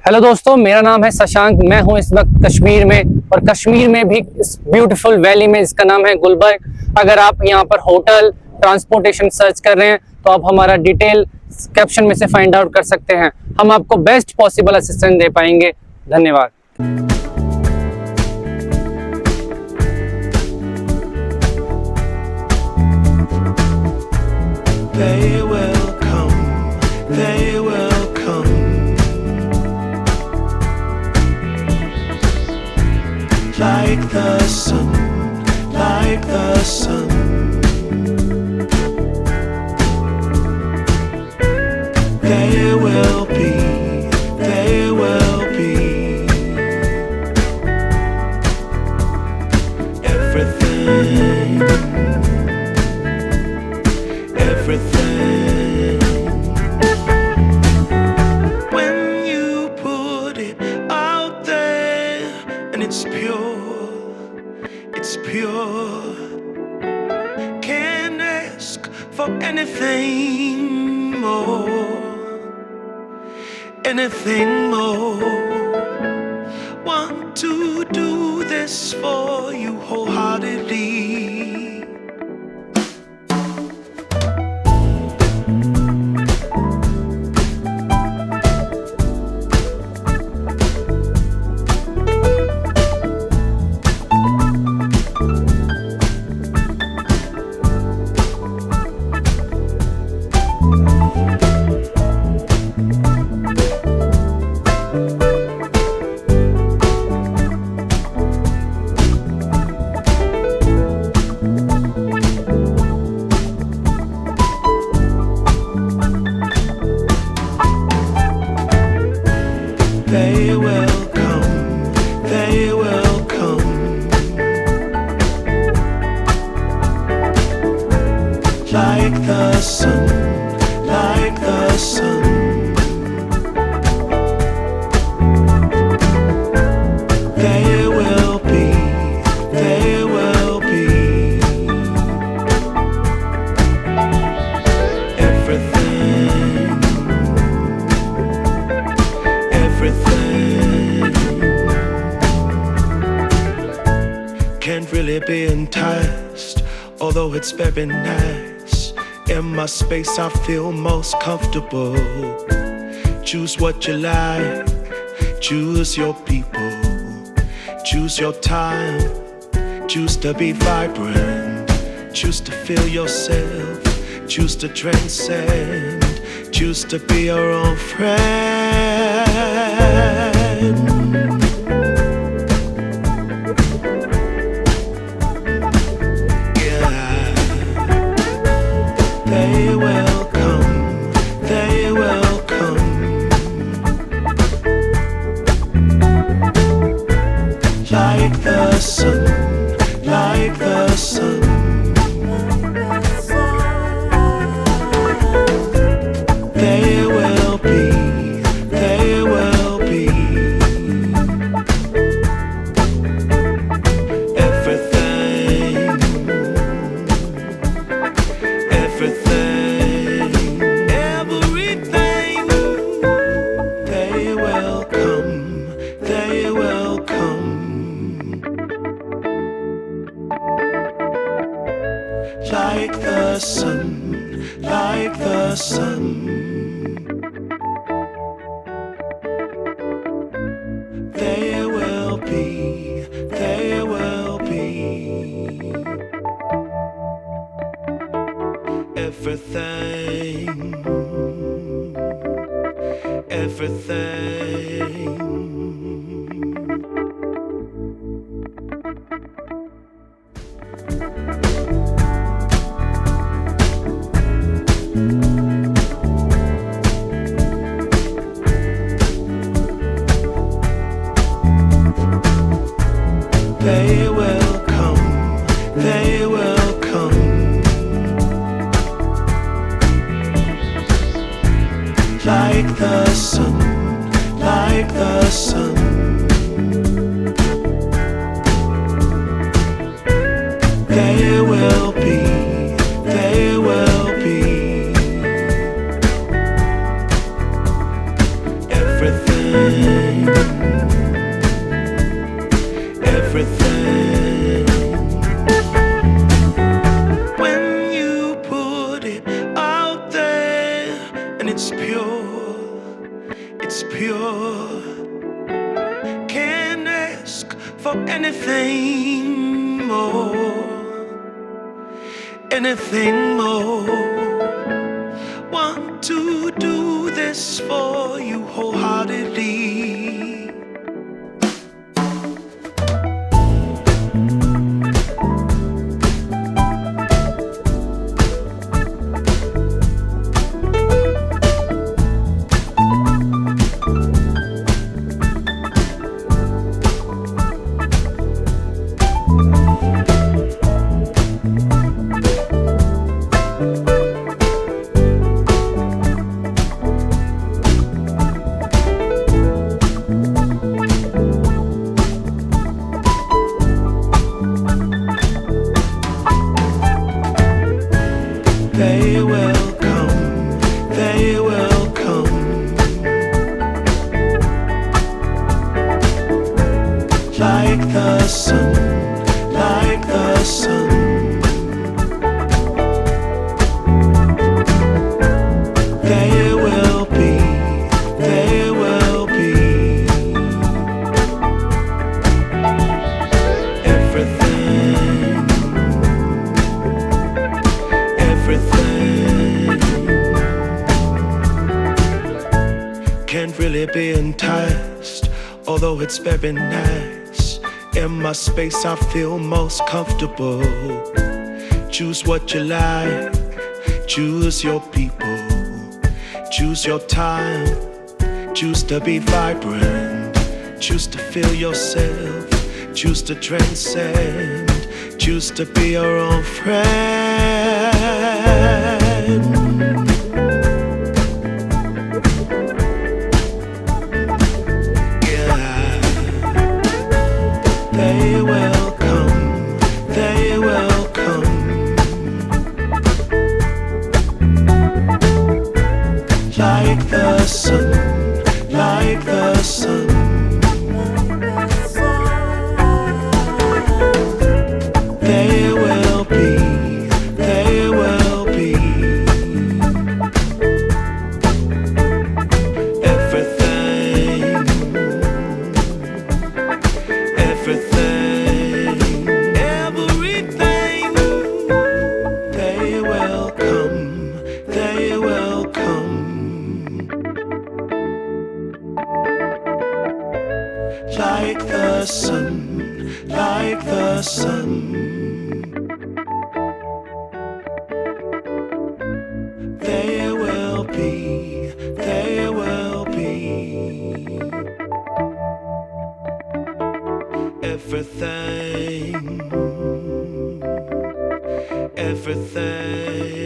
Hello दोस्तों, मेरा नाम है शशांक। मैं हूं इस वक्त कश्मीर में, और कश्मीर में भी इस ब्यूटीफुल वैली में, इसका नाम है गुलबर्ग। अगर आप यहां पर होटल ट्रांसपोर्टेशन सर्च कर रहे हैं तो आप हमारा डिटेल कैप्शन में से फाइंड आउट कर सकते हैं। हम आपको बेस्ट पॉसिबल असिस्टेंस दे पाएंगे। धन्यवाद। They will come, they will come. Like the sun, like the sun. They will be, they will be. Everything, everything. When you put it out there and it's pure, can't ask for anything more. Want to do this for you wholeheartedly. They will come, they will come. Like the sun, like the sun. They will be, they will be. Everything, everything. Can't really be enticed, although it's very nice. In my space I feel most comfortable. Choose what you like, choose your people, choose your time, choose to be vibrant, choose to feel yourself, choose to transcend, choose to be your own friend. They will come, they will come. Like the sun, like the sun. They will be, they will be. Everything, everything, everything. They will come, they will come. Like the sun, like the sun. They will be, they will be. Everything, everything. They will come, they will come. Like the sun, like the sun. They will be, they will be. Everything. it's pure, it's pure. Can't ask for anything more, anything more. Want to do this for you wholeheartedly. They will come, they will come, like the sun, like the sun. They will be, they will be everything, everything. Can't really be enticed, although it's very nice. In my space I feel most comfortable. Choose what you like, choose your people, choose your time, choose to be vibrant, choose to feel yourself, choose to transcend, choose to be your own friend. Yeah, they will come, they will come, like the sun, like the sun. They will be, they will be everything, everything, everything. They will come, they will come, like the sun, like the sun. They will be, they will be everything, everything.